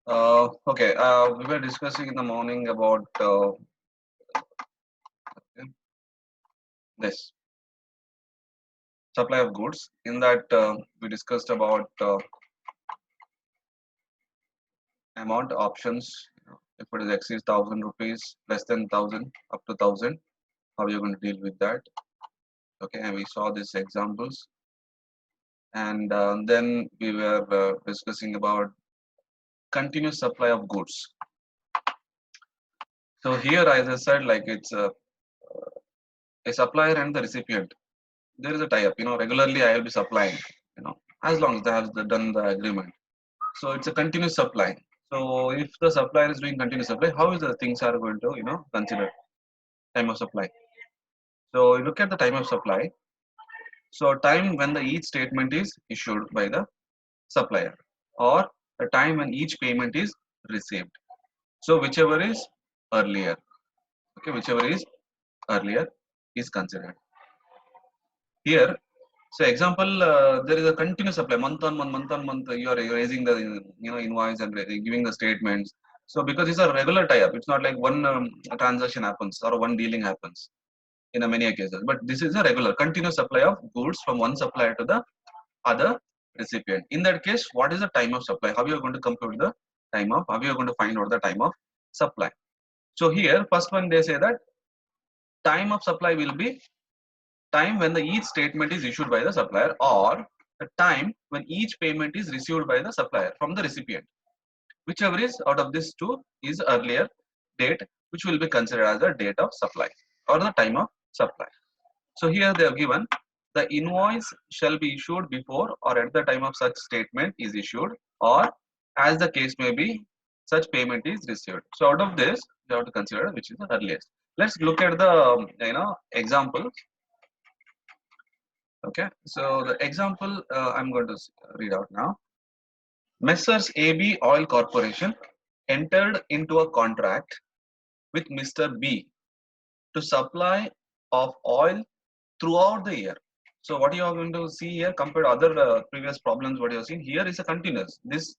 Okay, we were discussing in the morning about this supply of goods. In that, we discussed about amount options. If it is exceeds 1,000 rupees, less than 1,000, up to 1,000, how you're going to deal with that. Okay, and we saw these examples, and then we were discussing about continuous supply of goods. So here, as I said, like it's a supplier and the recipient. There is a tie-up. Regularly I will be supplying. As long as they have done the agreement. So it's a continuous supply. So if the supplier is doing continuous supply, how is the things are going to consider time of supply? So you look at the time of supply. So time when the each statement is issued by the supplier, or the time when each payment is received. So whichever is earlier. Okay, whichever is earlier is considered. Here, so example, there is a continuous supply month on month. You are raising the invoice and giving the statements. So because it's a regular tie-up, it's not like one transaction happens or one dealing happens in a many cases. But this is a regular continuous supply of goods from one supplier to the other recipient. In that case, what is the time of supply? How you are going to compute the time of? How you are going to find out the time of supply? So here, first one they say that time of supply will be time when the each statement is issued by the supplier, or the time when each payment is received by the supplier from the recipient. Whichever is out of these two is earlier date, which will be considered as the date of supply or the time of supply. So here they have given the invoice shall be issued before or at the time of such statement is issued, or as the case may be, such payment is received. So out of this, you have to consider which is the earliest. Let's look at the example. Okay, so the example I'm going to read out now. Messrs. AB Oil Corporation entered into a contract with Mr. B to supply of oil throughout the year. So what you are going to see here compared to other previous problems, what you have seen here is a continuous. This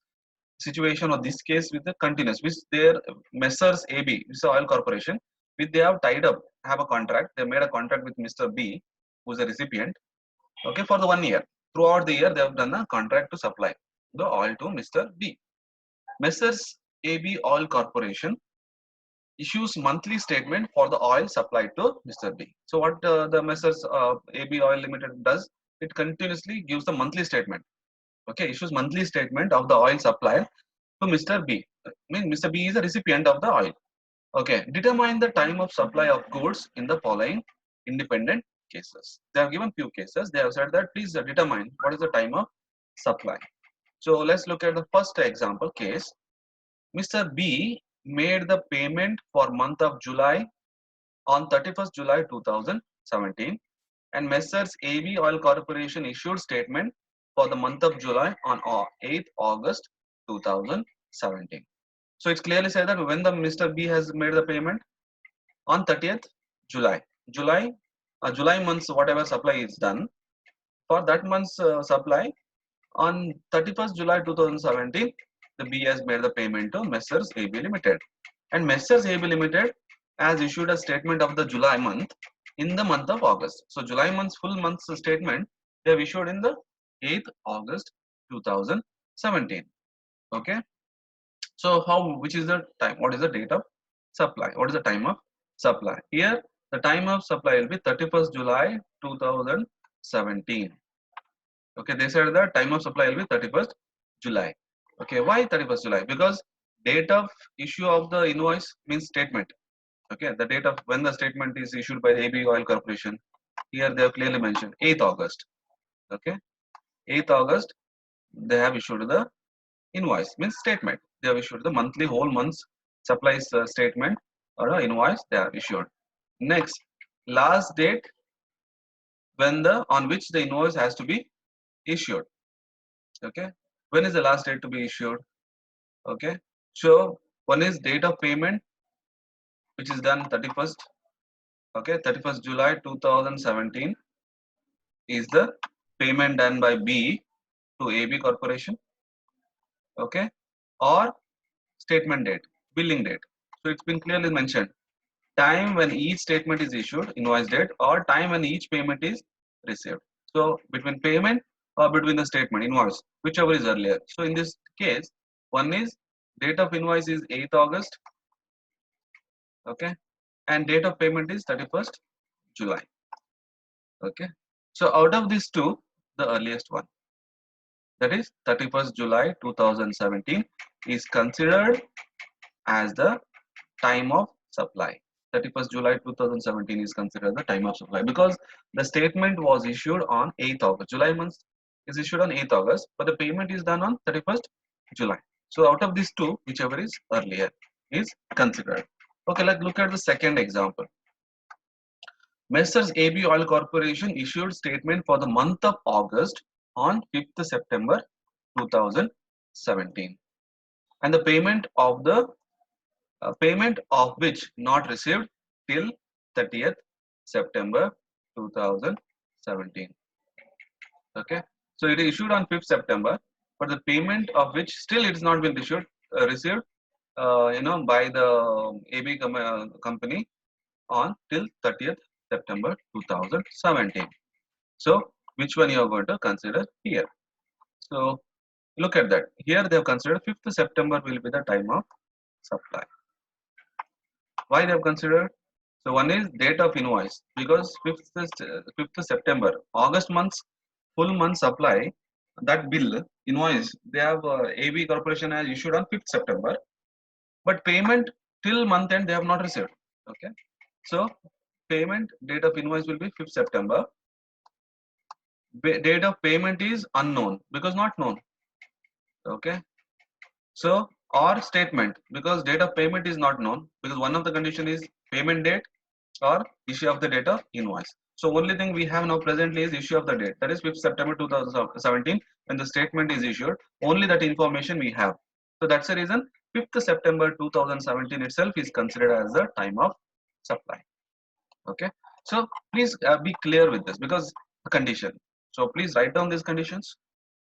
situation or this case with the continuous, which their Messrs. AB, Mr. Oil Corporation, which they have tied up, have a contract. They made a contract with Mr. B, who is a recipient. Okay, for the 1 year. Throughout the year, they have done a contract to supply the oil to Mr. B. Messrs. AB Oil Corporation issues monthly statement for the oil supplied to Mr. B. So what the Messrs. AB Oil Limited does, it continuously gives the monthly statement. Okay, issues monthly statement of the oil supplied to Mr. B. I mean, Mr. B is a recipient of the oil. Okay, determine the time of supply of goods in the following independent cases. They have given few cases. They have said that please determine what is the time of supply. So let's look at the first example case. Mr. B made the payment for month of July on 31st July 2017, and Messrs. AB Oil Corporation issued statement for the month of July on 8th August 2017. So it's clearly said that when the Mr. B has made the payment on 30th July. July month's whatever supply is done, for that month's supply on 31st July 2017, the B has made the payment to Messrs. AB Limited, and Messrs. AB Limited has issued a statement of the July month in the month of August. So July month's full month's statement they have issued in the 8th August 2017. Okay. So which is the time? What is the date of supply? What is the time of supply? Here the time of supply will be 31st July 2017. Okay, they said that time of supply will be 31st July. Okay, why 31st July? Because date of issue of the invoice means statement. Okay, the date of when the statement is issued by AB Oil Corporation. Here they have clearly mentioned 8th August. Okay, 8th August they have issued the invoice means statement. They have issued the monthly whole month's supplies statement or invoice they have issued. Next, last date when the on which the invoice has to be issued. Okay, when is the last date to be issued? Okay, so one is date of payment which is done 31st. Okay, 31st July 2017 is the payment done by B to AB Corporation. Okay, or statement date, billing date. So it's been clearly mentioned. Time when each statement is issued, invoice date, or time when each payment is received. So between payment or between the statement, invoice, whichever is earlier. So in this case, one is date of invoice is 8th August, okay, and date of payment is 31st July, okay. So out of these two, the earliest one, that is 31st July 2017, is considered as the time of supply. 31st July 2017 is considered the time of supply because the statement was issued on 8th August. July month is issued on 8th August, but the payment is done on 31st July. So out of these two, whichever is earlier is considered. Okay, let's look at the second example. Messrs AB Oil Corporation issued statement for the month of August on 5th September 2017, and the payment of which not received till 30th September 2017. Okay, so it is issued on 5th September, but the payment of which still it has not been received, by the AB company on till 30th September 2017. So which one you are going to consider here? So look at that. Here they have considered 5th September will be the time of supply. Why they have considered? So one is date of invoice because 5th September, August month's full month supply, that bill invoice they have AB Corporation has issued on 5th September, but payment till month end they have not received. Okay, so payment date of invoice will be 5th September. Date of payment is unknown because not known. Okay, so or statement because date of payment is not known because one of the condition is payment date or issue of the date of invoice. So only thing we have now presently is issue of the date, that is 5th September 2017 when the statement is issued. Only that information we have. So that's the reason 5th September 2017 itself is considered as the time of supply. Okay. So please be clear with this because the condition. So please write down these conditions.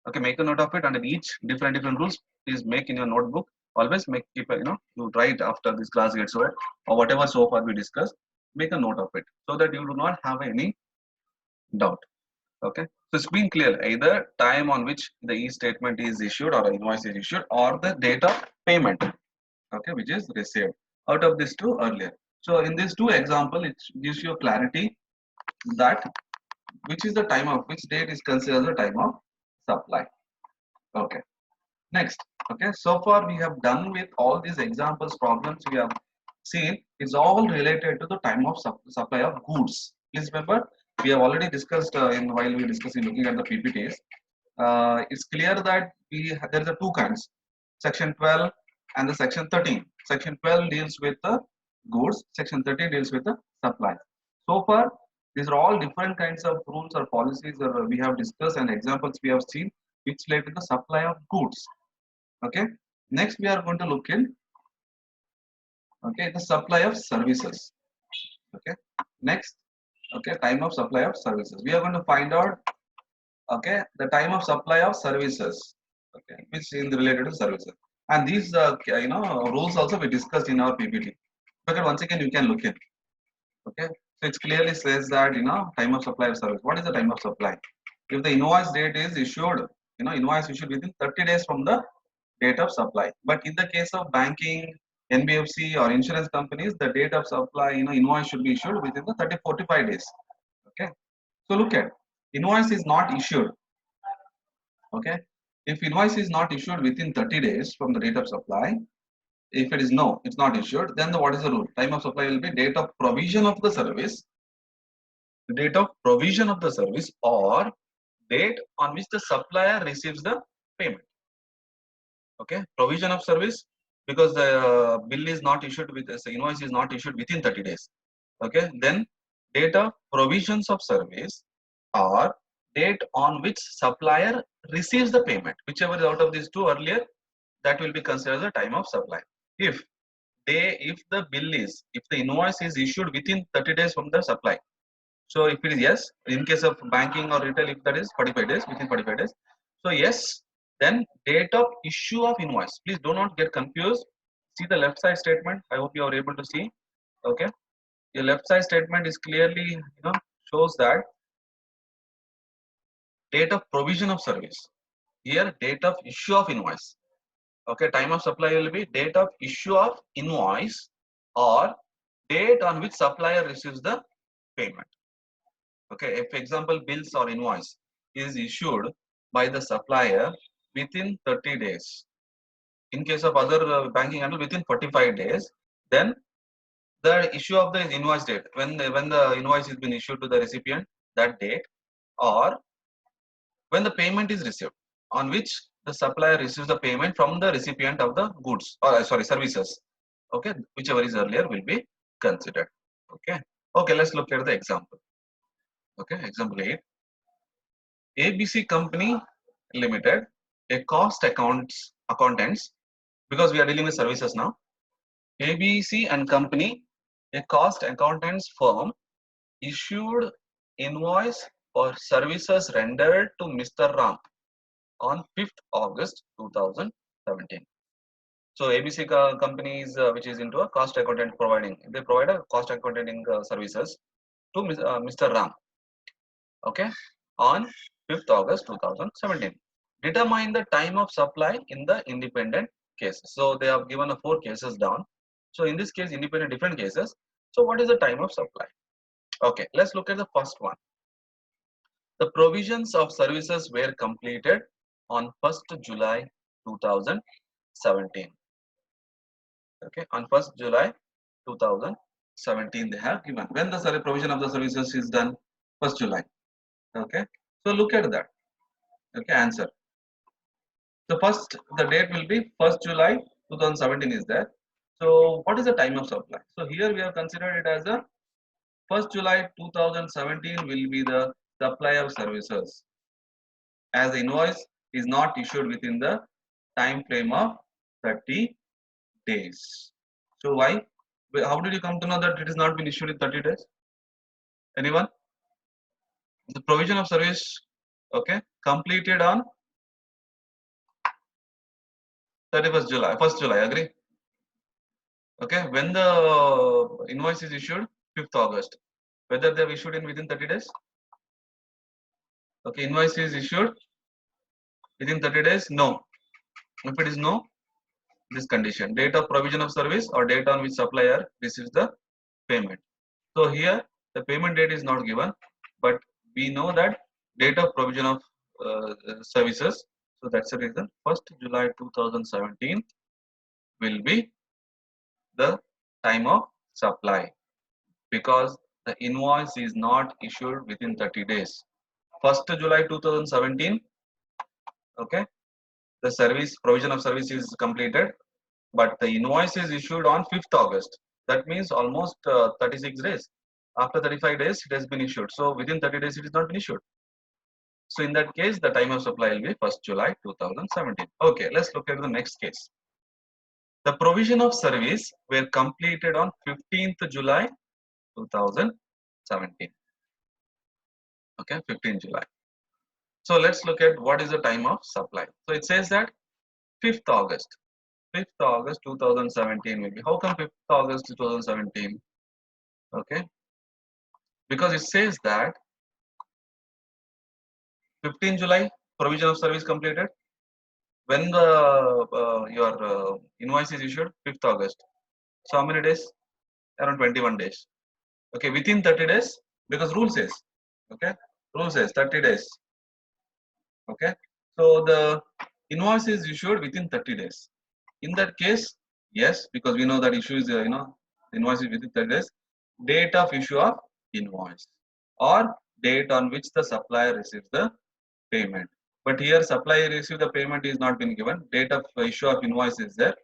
Okay, make a note of it, and in each different rules, please make in your notebook. Always keep you write after this class gets over or whatever so far we discussed. Make a note of it so that you do not have any doubt. Okay, so it's been clear either time on which the e-statement is issued or invoice is issued or the date of payment. Okay, which is received. Out of these two earlier. So in these two example, it gives you clarity that which is the time of which date is considered the time of supply. Okay. Next, okay, so far we have done with all these examples problems we have seen. It's all related to the time of supply of goods. Please remember, we have already discussed while we discussing looking at the PPTs. It's clear that there are two kinds, section 12 and the section 13. Section 12 deals with the goods, section 13 deals with the supply. So far, these are all different kinds of rules or policies that we have discussed and examples we have seen which relate to the supply of goods. Okay, next we are going to look in the supply of services. Okay, next, time of supply of services, we are going to find out the time of supply of services, which is related to services, and these rules also we discussed in our PPT. Okay, once again you can look in. Okay, so it clearly says that time of supply of service. What is the time of supply? If the invoice date is issued, invoice issued within 30 days from the date of supply. But in the case of banking, NBFC or insurance companies, the date of supply, invoice should be issued within the 45 days. Okay. So look at, invoice is not issued. Okay. If invoice is not issued within 30 days from the date of supply, if it is no, it's not issued, then what is the rule? Time of supply will be date of provision of the service, date of provision of the service, or date on which the supplier receives the payment. Okay, provision of service because the bill is not issued with the invoice is not issued within 30 days. Okay, then date of provisions of service or date on which supplier receives the payment, whichever is out of these two earlier, that will be considered the time of supply. If the invoice is issued within 30 days from the supply, so if it is yes, in case of banking or retail, if that is 45 days, within 45 days, so yes, then date of issue of invoice. Please do not get confused See the left side statement. I hope you are able to see. Okay, your left side statement is clearly, shows that date of provision of service. Here, date of issue of invoice. Okay, time of supply will be date of issue of invoice or date on which supplier receives the payment. Okay, if example bills or invoice is issued by the supplier within 30 days. In case of other banking handle within 45 days, then the issue of the invoice date, when the invoice has been issued to the recipient, that date, or when the payment is received, on which the supplier receives the payment from the recipient of the goods or sorry services. Okay, whichever is earlier will be considered. Okay, okay, let's look at the example. Okay, example 8. ABC Company Limited, a cost accountants, because we are dealing with services now. ABC and Company, a cost accountants firm, issued invoice for services rendered to Mr. Ram on 5th August 2017. So ABC companies, which is into a cost accountant providing, they provide a cost accounting services to Mr. Ram. Okay, on 5th August 2017. Determine the time of supply in the independent cases. So they have given a 4 cases down. So in this case, independent different cases. So what is the time of supply? Okay, let's look at the first one. The provisions of services were completed on 1st July 2017. Okay, on 1st July 2017 they have given. When the provision of the services is done? 1st July. Okay, so look at that. Okay, answer. The date will be 1st July 2017 is there. So what is the time of supply? So here we have considered it as a 1st July 2017 will be the supply of services, as the invoice is not issued within the time frame of 30 days. So why? How did you come to know that it has not been issued in 30 days? Anyone? The provision of service, okay, completed on 31st July, 1st July, agree? Okay, when the invoice is issued, 5th August. Whether they have issued in within 30 days? Okay, invoice is issued within 30 days? No. If it is no, this condition, date of provision of service or date on which supplier receives the payment. So here the payment date is not given, but we know that date of provision of services. So that's the reason 1st July 2017 will be the time of supply, because the invoice is not issued within 30 days. 1st July 2017, okay, the service provision of service is completed, but the invoice is issued on 5th August. That means almost 36 days. After 35 days, it has been issued. So within 30 days, it is not been issued. So in that case, the time of supply will be 1st July 2017. Okay, let's look at the next case. The provision of service were completed on 15th July 2017. Okay, 15th July. So let's look at what is the time of supply. So it says that 5th August. 5th August 2017 will be. How come 5th August 2017? Okay, because it says that 15 July provision of service completed. When the your invoice is issued, 5th August. So how many days? Around 21 days. Okay, within 30 days, because rule says. Okay, rule says 30 days. Okay, so the invoice is issued within 30 days. In that case, yes, because we know that issue is invoice is within 30 days. Date of issue of invoice or date on which the supplier receives the payment. But here supplier receive the payment is not been given. Date of issue of invoice is there.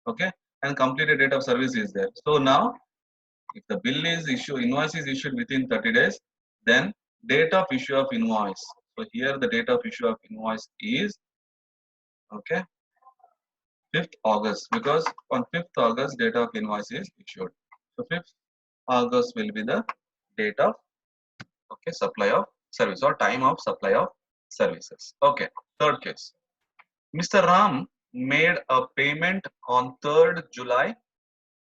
Okay, and completed date of service is there. So now, if the bill is issued, invoice is issued within 30 days, then date of issue of invoice. So here the date of issue of invoice is okay 5th August, because on 5th August date of invoice is issued. So 5th August will be the date of supply of service or time of supply of services. Okay, third case. Mr. Ram made a payment on 3rd July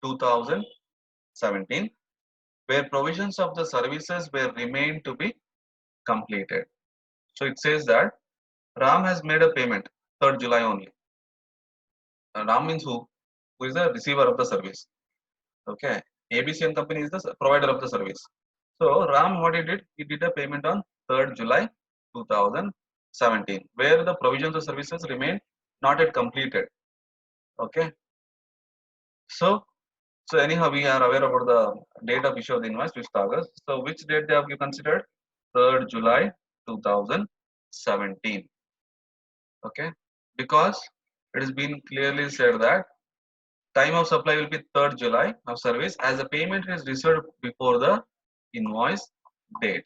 2017, where provisions of the services were remained to be completed. So it says that Ram has made a payment 3rd July only. Ram means who? Who is the receiver of the service? Okay. ABC and company is the provider of the service. So Ram, what he did? He did a payment on 3rd July 2017, where the provisions of services remain not yet completed. Okay. So anyhow, we are aware about the date of issue of the invoice, 5th August. So which date they have you considered? 3rd July 2017. Okay. Because it has been clearly said that time of supply will be 3rd July of service as the payment is received before the invoice date.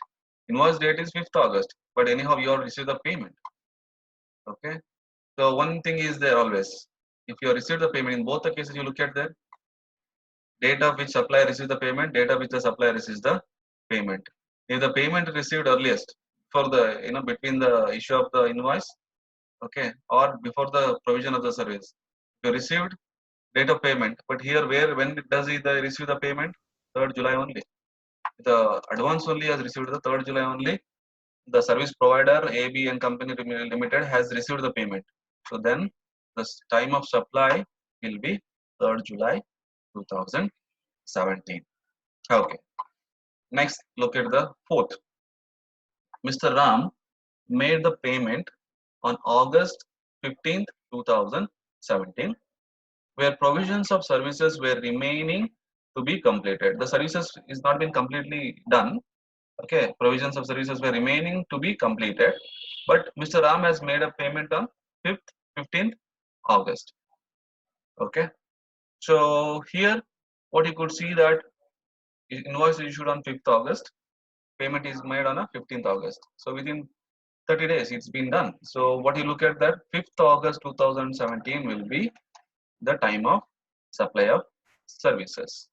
Invoice date is 5th August, but anyhow you have received the payment. Okay. So one thing is there always. If you have received the payment, in both the cases you look at the date of which supplier receives the payment, date of which the supplier receives the payment. If the payment received earliest for the between the issue of the invoice, okay, or before the provision of the service, you received date of payment, but here where when does he receive the payment? 3rd July only. The advance only has received the 3rd July only. The service provider AB and Company Limited has received the payment. So then the time of supply will be 3rd July 2017. Okay. Next, look at the 4th. Mr. Ram made the payment on August 15th, 2017, where provisions of services were remaining to be completed. The services is not been completely done. Okay, provisions of services were remaining to be completed, but Mr. Ram has made a payment on 15th August. Okay, so here what you could see that invoice is issued on 5th August, payment is made on a 15th August. So within 30 days it's been done. So what you look at that 5th August 2017 will be the time of supply of services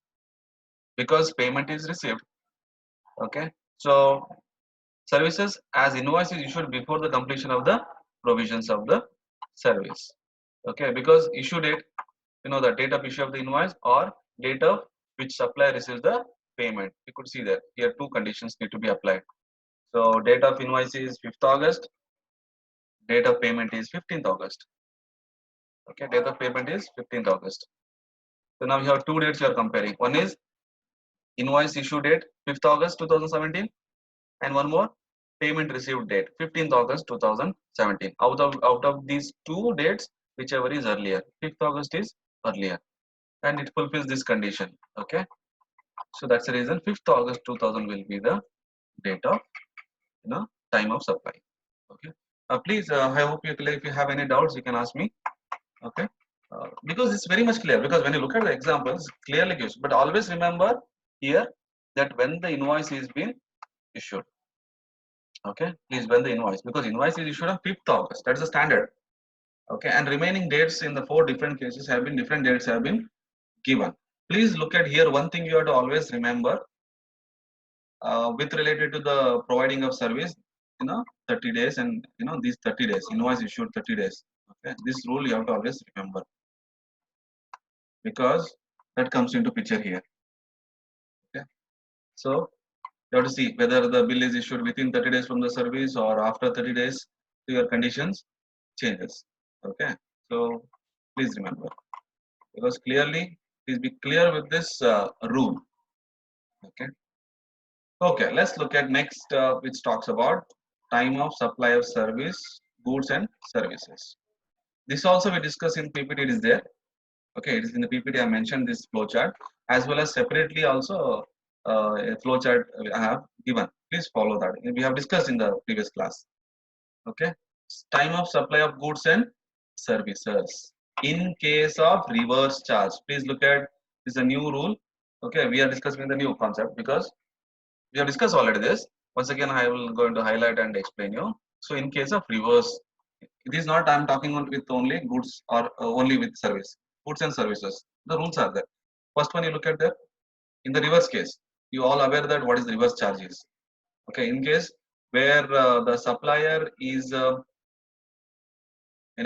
because payment is received. Okay, so services as invoice is issued before the completion of the provisions of the service. Okay, because issue date, the date of issue of the invoice or date of which supplier receives the payment. You could see that here two conditions need to be applied. So date of invoice is 5th August, date of payment is 15th August. Okay, date of payment is 15th August. So now you have two dates you are comparing. One is invoice issue date 5th August 2017 and one more payment received date 15th August 2017. Out of these two dates, whichever is earlier, 5th August is earlier and it fulfills this condition. Okay, so that's the reason 5th August 2000 will be the date of time of supply. Okay, please, I hope if you have any doubts you can ask me. Okay, because it's very much clear, because when you look at the examples clearly gives, but always remember here that when the invoice is being issued. Okay, please, when the invoice, because invoice is issued on 5th August, that's the standard. Okay, and remaining dates in the 4 different cases have been different dates have been given. Please look at here, one thing you have to always remember with related to the providing of service, 30 days and these 30 days invoice issued 30 days. Okay, this rule you have to always remember because that comes into picture here. Okay, so you have to see whether the bill is issued within 30 days from the service or after 30 days, so your conditions changes. Okay, so please remember, because clearly please be clear with this rule. Okay, let's look at next, which talks about time of supply of service, goods and services. This also we discuss in PPT. It is there. Okay, it is in the PPT. I mentioned this flowchart as well as separately also a flowchart I have given. Please follow that. We have discussed in the previous class. Okay, time of supply of goods and services in case of reverse charge. Please look at this is a new rule. Okay, we are discussing the new concept because we have discussed already this. Once again, I will going to highlight and explain you. So in case of reverse, it is not I am talking with only goods or only with service, goods and services. The rules are there. First one you look at there. In the reverse case, you all aware that what is the reverse charge is. Okay, in case where the supplier is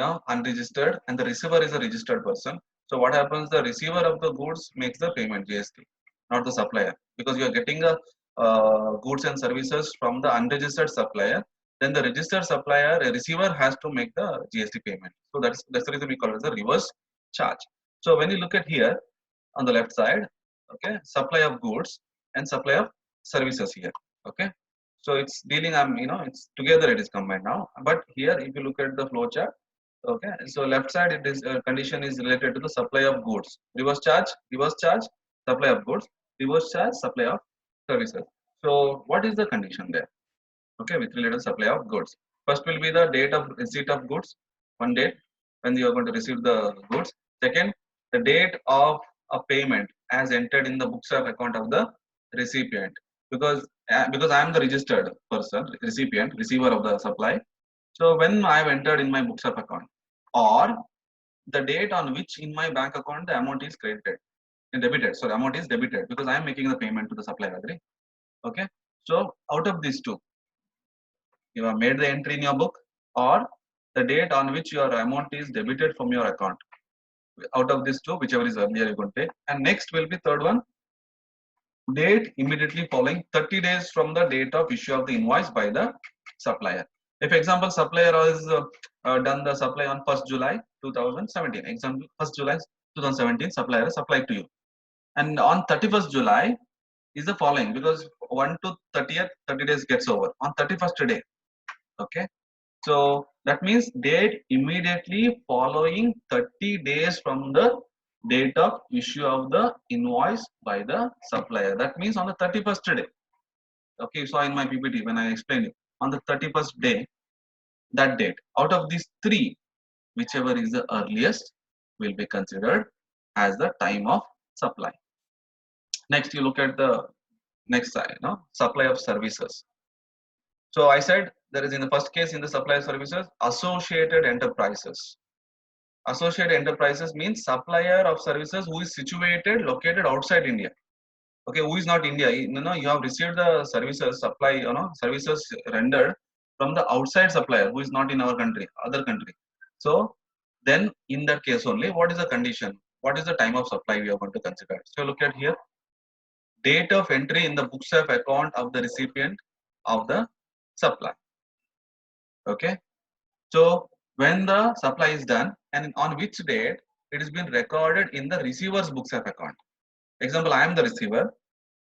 unregistered, and the receiver is a registered person. So what happens? The receiver of the goods makes the payment GST, not the supplier, because you are getting a goods and services from the unregistered supplier. Then the registered supplier, a receiver, has to make the GST payment. So that's the reason we call it the reverse charge. So when you look at here on the left side, okay, supply of goods and supply of services here, okay. So it's dealing, it's together, it is combined now. But here, if you look at the flow chart, okay, so left side, it is condition is related to the supply of goods, reverse charge, supply of goods, reverse charge, supply of services. So what is the condition there? Okay, with related to supply of goods. First will be the date of receipt of goods, one date when you are going to receive the goods. Second, the date of a payment as entered in the books of account of the recipient. Because I am the registered person, recipient, receiver of the supply. So when I have entered in my books of account, or the date on which in my bank account the amount is credited and debited. So the amount is debited because I am making the payment to the supplier. Agree? Okay. So out of these two, you have made the entry in your book, or the date on which your amount is debited from your account. Out of these two, whichever is earlier you can take. And next will be third one, date immediately following 30 days from the date of issue of the invoice by the supplier. If example, supplier has done the supply on 1st July 2017. Example, 1st July 2017, supplier supplied to you. And on 31st July is the following, because 1 to 30th, 30 days gets over. On 31st day, okay. So that means date immediately following 30 days from the date of issue of the invoice by the supplier. That means on the 31st day. Okay, so in my PPT when I explained it, on the 31st day, that date. Out of these three, whichever is the earliest will be considered as the time of supply. Next, you look at the next side, supply of services. So I said there is in the first case in the supply of services, associated enterprises. Associated enterprises means supplier of services who is situated, located outside India. Okay, who is not India. You have received the services supply, services rendered from the outside supplier who is not in our country, other country. So then in that case only, what is the condition? What is the time of supply we are going to consider? So look at here, date of entry in the books of account of the recipient of the supply. Okay, so when the supply is done and on which date it has been recorded in the receiver's books of account. Example, I am the receiver.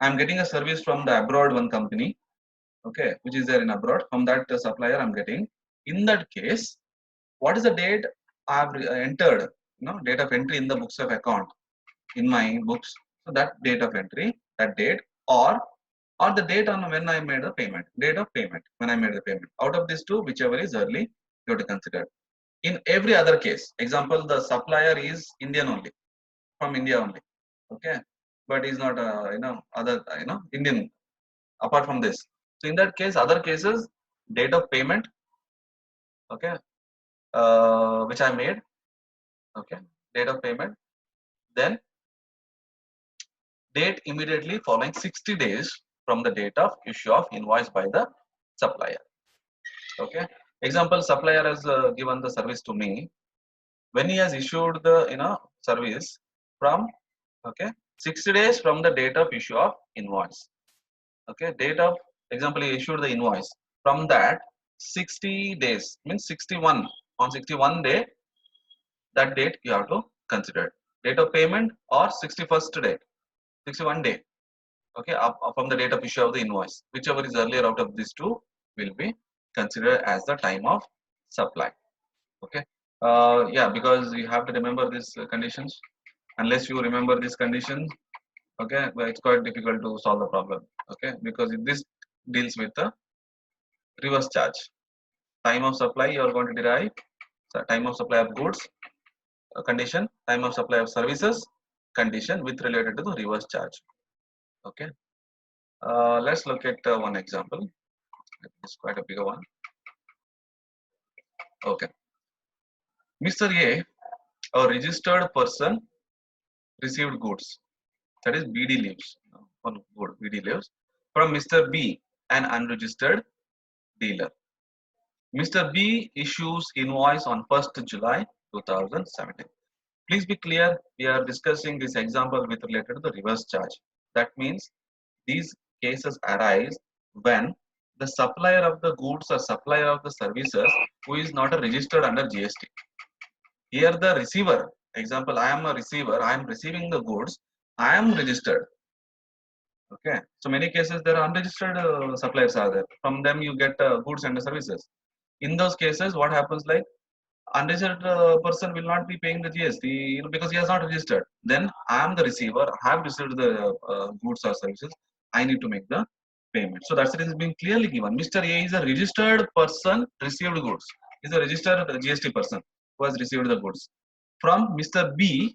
I am getting a service from the abroad one company, okay, which is there in abroad. From that supplier, I'm getting. In that case, what is the date I have entered? Date of entry in the books of account in my books. So that date of entry, that date, or the date on when I made the payment, date of payment when I made the payment. Out of these two, whichever is early, you have to consider. In every other case, example, the supplier is Indian only, from India only, okay, but is not other Indian apart from this. So in that case, other cases, date of payment, okay, which I made, okay, date of payment, then date immediately following 60 days from the date of issue of invoice by the supplier. Okay, example, supplier has given the service to me when he has issued the service from, okay, 60 days from the date of issue of invoice. Okay, date of, example, he issued the invoice. From that 60 days means 61, on 61 day, that date you have to consider date of payment, or 61st date, 61 day, okay, from the date of issue of the invoice, whichever is earlier out of these two will be considered as the time of supply. Okay, yeah, because you have to remember these conditions. Unless you remember these conditions, okay, well, it's quite difficult to solve the problem. Okay, because this deals with the reverse charge. Time of supply you are going to derive, so time of supply of goods, condition, time of supply of services, condition with related to the reverse charge. Okay, let's look at one example. It's quite a bigger one. Okay, Mr. A, a registered person, received goods, that is BD leaves, on good BD leaves from Mr. B, an unregistered dealer. Mr. B issues invoice on 1st July 2017. Please be clear, we are discussing this example with related to the reverse charge. That means these cases arise when the supplier of the goods or supplier of the services who is not a registered under GST. Here the receiver, example, I am a receiver, I am receiving the goods, I am registered. Okay, so many cases there are unregistered suppliers are there. From them you get goods and services. In those cases, what happens like unregistered person will not be paying the GST, because he has not registered. Then I am the receiver, I have received the goods or services. I need to make the payment. So that's it is being clearly given. Mr. A is a registered person received goods. Is a registered GST person who has received the goods from Mr. B,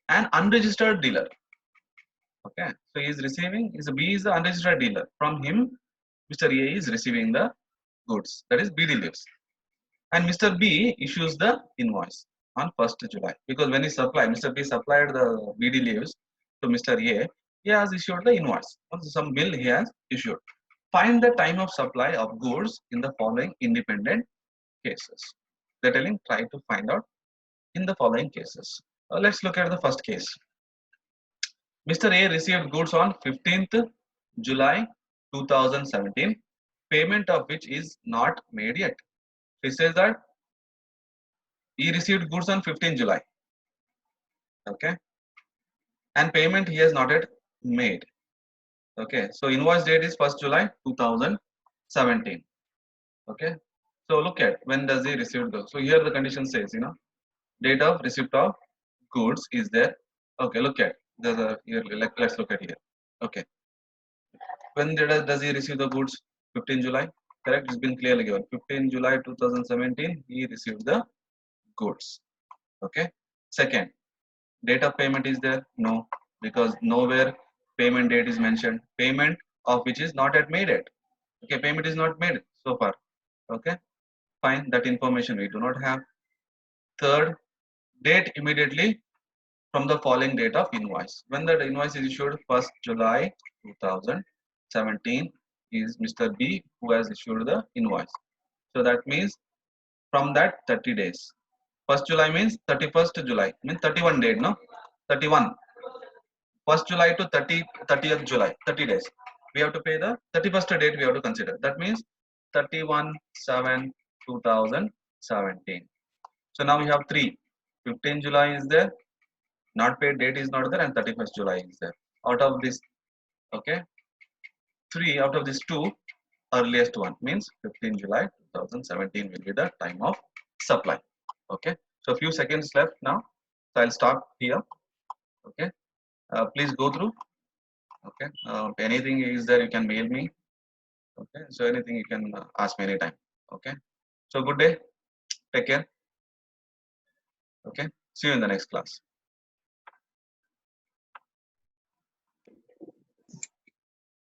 an unregistered dealer. Okay, so he is receiving. Is B is the unregistered dealer. From him, Mr. A is receiving the goods. That is BD leaves. And Mr. B issues the invoice on 1st July, because when he supplied, Mr. B supplied the BD leaves to Mr. A, he has issued the invoice. Some bill he has issued. Find the time of supply of goods in the following independent cases. They're telling try to find out in the following cases. Let's look at the first case. Mr. A received goods on 15th July 2017, payment of which is not made yet. He says that he received goods on 15th July. Okay, and payment he has not yet made. Okay, so invoice date is 1st July 2017. Okay, so look at when does he receive goods. So here the condition says, date of receipt of goods is there. Okay, look at there's a here. Let's look at here. Okay, when does he receive the goods? 15 July. Correct. It's been clearly given. 15 July 2017. He received the goods. Okay. Second, date of payment is there? No, because nowhere payment date is mentioned. Payment of which is not yet made yet. Okay, payment is not made so far. Okay, fine. That information we do not have. Third, date immediately from the following date of invoice. When the invoice is issued, 1st July 2017 is Mr. B who has issued the invoice. So that means from that 30 days. 1st July means 31st July, means 31 days, no? 31. 1st July to 30th July, 30 days. We have to pay the 31st date we have to consider. That means 31/7/2017. So now we have 3. 15 July is there, not paid date is not there, and 31st July is there. Out of this, okay, 3 out of these 2, earliest one means 15 July 2017 will be the time of supply. Okay, so few seconds left now. So I'll stop here. Okay, please go through. Okay, anything is there, you can mail me. Okay, so anything you can ask me anytime. Okay, so good day, take care. Okay, see you in the next class.